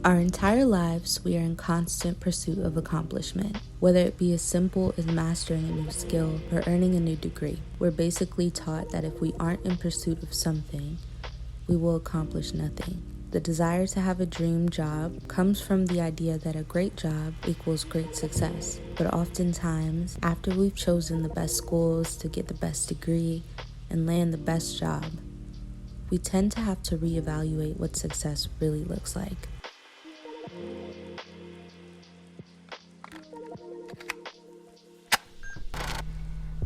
Our entire lives, we are in constant pursuit of accomplishment. Whether it be as simple as mastering a new skill or earning a new degree, we're basically taught that if we aren't in pursuit of something, we will accomplish nothing. The desire to have a dream job comes from the idea that a great job equals great success. But oftentimes, after we've chosen the best schools to get the best degree and land the best job, we tend to have to reevaluate what success really looks like.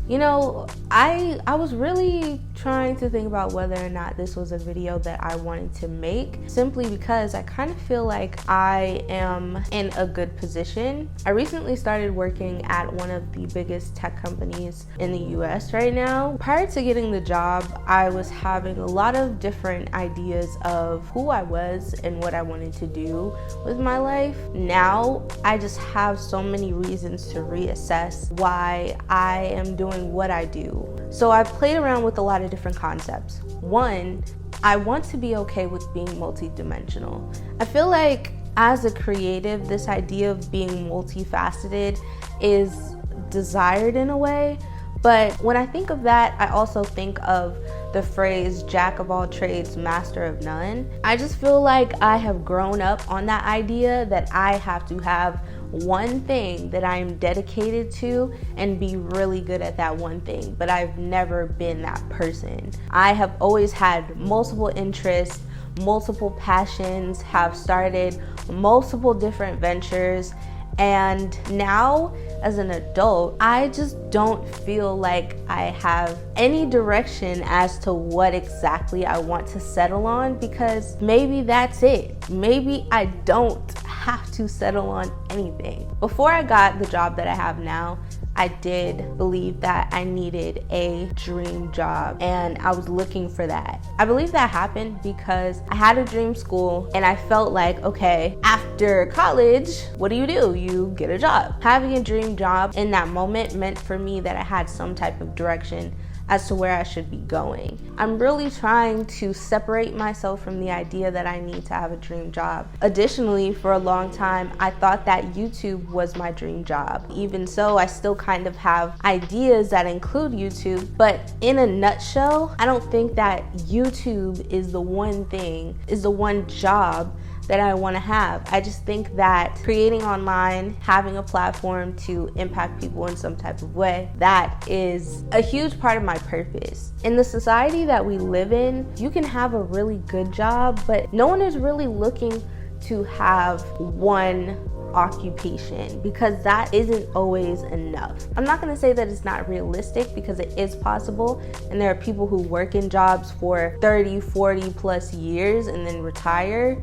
You know, I was really trying to think about whether or not this was a video that I wanted to make, simply because I kind of feel like I am in a good position. I recently started working at one of the biggest tech companies in the US right now. Prior to getting the job, I was having a lot of different ideas of who I was and what I wanted to do with my life. Now, I just have so many reasons to reassess why I am doing what I do. So I've played around with a lot of different concepts. One, I want to be okay with being multidimensional. I feel like as a creative, this idea of being multifaceted is desired in a way, but when I think of that, I also think of the phrase jack of all trades, master of none. I just feel like I have grown up on that idea that I have to have one thing that I am dedicated to and be really good at that one thing, but I've never been that person. I have always had multiple interests, multiple passions, have started multiple different ventures, and now as an adult, I just don't feel like I have any direction as to what exactly I want to settle on, because maybe that's it. Maybe I don't have to settle on anything. Before I got the job that I have now, I did believe that I needed a dream job, and I was looking for that. I believe that happened because I had a dream school and I felt like, okay, after college, what do? You get a job. Having a dream job in that moment meant for me that I had some type of direction as to where I should be going. I'm really trying to separate myself from the idea that I need to have a dream job. Additionally, for a long time, I thought that YouTube was my dream job. Even so, I still kind of have ideas that include YouTube, but in a nutshell, I don't think that YouTube is the one job that I want to have. I just think that creating online, having a platform to impact people in some type of way, that is a huge part of my purpose. In the society that we live in, you can have a really good job, but no one is really looking to have one occupation, because that isn't always enough. I'm not going to say that it's not realistic, because it is possible, and there are people who work in jobs for 30, 40 plus years and then retire.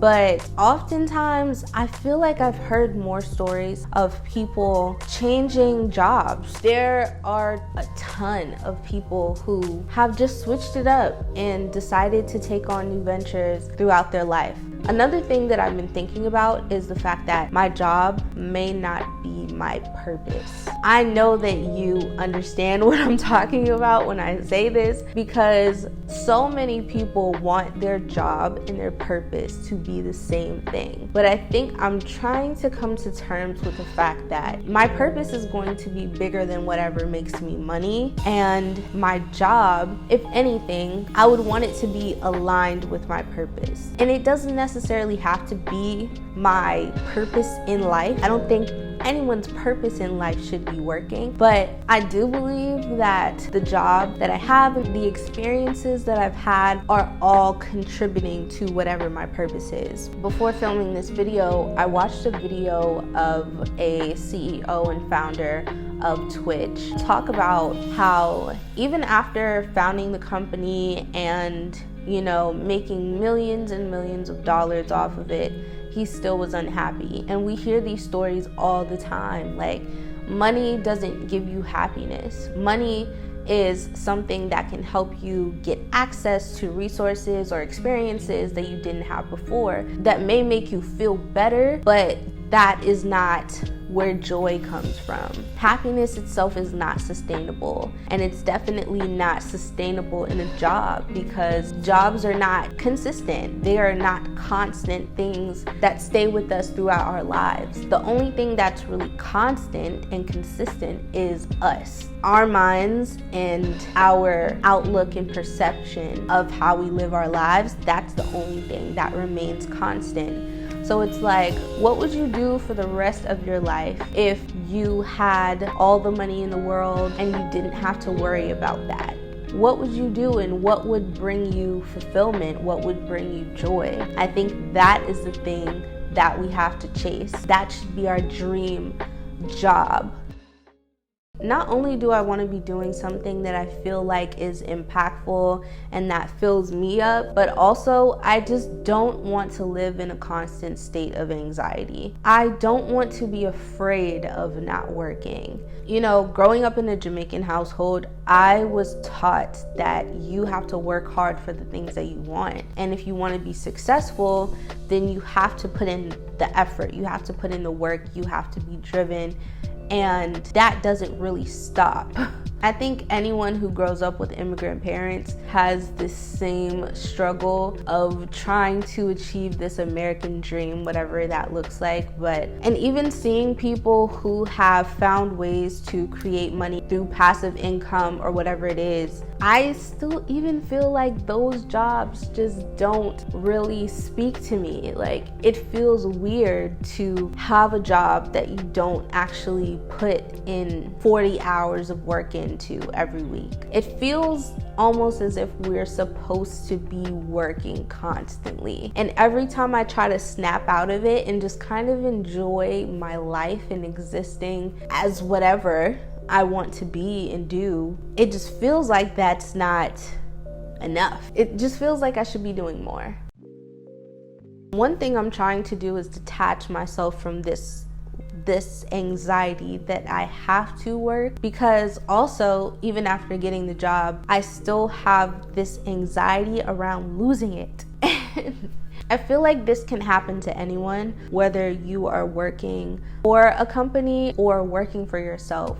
But oftentimes, I feel like I've heard more stories of people changing jobs. There are a ton of people who have just switched it up and decided to take on new ventures throughout their life. Another thing that I've been thinking about is the fact that my job may not be my purpose. I know that you understand what I'm talking about when I say this, because so many people want their job and their purpose to be the same thing. But I think I'm trying to come to terms with the fact that my purpose is going to be bigger than whatever makes me money, and my job, if anything, I would want it to be aligned with my purpose. And it doesn't necessarily have to be my purpose in life. I don't think anyone's purpose in life should be working, but I do believe that the job that I have and the experiences that I've had are all contributing to whatever my purpose is. Before filming this video, I watched a video of a CEO and founder of Twitch talk about how even after founding the company and, you know, making millions and millions of dollars off of it, he still was unhappy. And we hear these stories all the time. Like, money doesn't give you happiness. Money is something that can help you get access to resources or experiences that you didn't have before that may make you feel better, but that is not where joy comes from. Happiness itself is not sustainable, and it's definitely not sustainable in a job, because jobs are not consistent. They are not constant things that stay with us throughout our lives. The only thing that's really constant and consistent is us, our minds, and our outlook and perception of how we live our lives. That's the only thing that remains constant. So it's like, what would you do for the rest of your life if you had all the money in the world and you didn't have to worry about that? What would you do, and what would bring you fulfillment? What would bring you joy? I think that is the thing that we have to chase. That should be our dream job. Not only do I want to be doing something that I feel like is impactful and that fills me up, but also I just don't want to live in a constant state of anxiety. I don't want to be afraid of not working. You know, growing up in a Jamaican household, I was taught that you have to work hard for the things that you want. And if you want to be successful, then you have to put in the effort. You have to put in the work. You have to be driven. And that doesn't really stop. I think anyone who grows up with immigrant parents has this same struggle of trying to achieve this American dream, whatever that looks like. And even seeing people who have found ways to create money through passive income or whatever it is, I still even feel like those jobs just don't really speak to me. Like, it feels weird to have a job that you don't actually put in 40 hours of work into every week. It feels almost as if we're supposed to be working constantly. And every time I try to snap out of it and just kind of enjoy my life and existing as whatever I want to be and do, it just feels like that's not enough. It just feels like I should be doing more. One thing I'm trying to do is detach myself from this anxiety that I have to work, because also, even after getting the job, I still have this anxiety around losing it. I feel like this can happen to anyone, whether you are working for a company or working for yourself.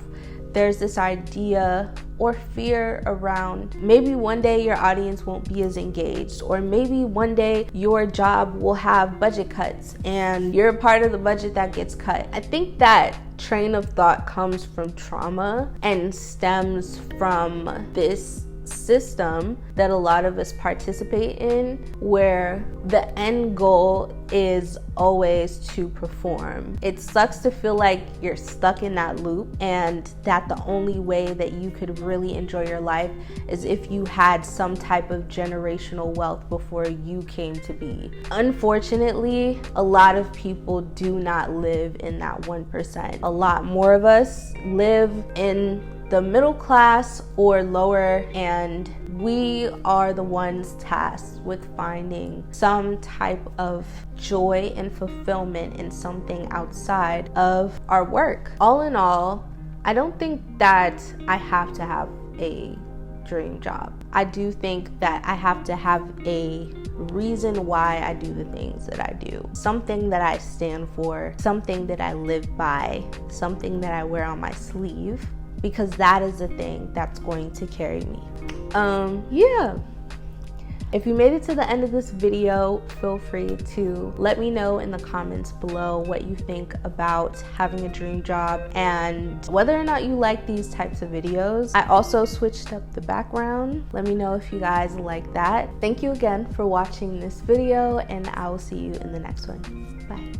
There's this idea or fear around maybe one day your audience won't be as engaged, or maybe one day your job will have budget cuts and you're a part of the budget that gets cut. I think that train of thought comes from trauma and stems from this system that a lot of us participate in, where the end goal is always to perform. It sucks to feel like you're stuck in that loop, and that the only way that you could really enjoy your life is if you had some type of generational wealth before you came to be. Unfortunately, a lot of people do not live in that 1%. A lot more of us live in the middle class or lower, and we are the ones tasked with finding some type of joy and fulfillment in something outside of our work. All in all, I don't think that I have to have a dream job. I do think that I have to have a reason why I do the things that I do. Something that I stand for, something that I live by, something that I wear on my sleeve, because that is the thing that's going to carry me. Yeah. If you made it to the end of this video, feel free to let me know in the comments below what you think about having a dream job and whether or not you like these types of videos. I also switched up the background. Let me know if you guys like that. Thank you again for watching this video, and I will see you in the next one. Bye.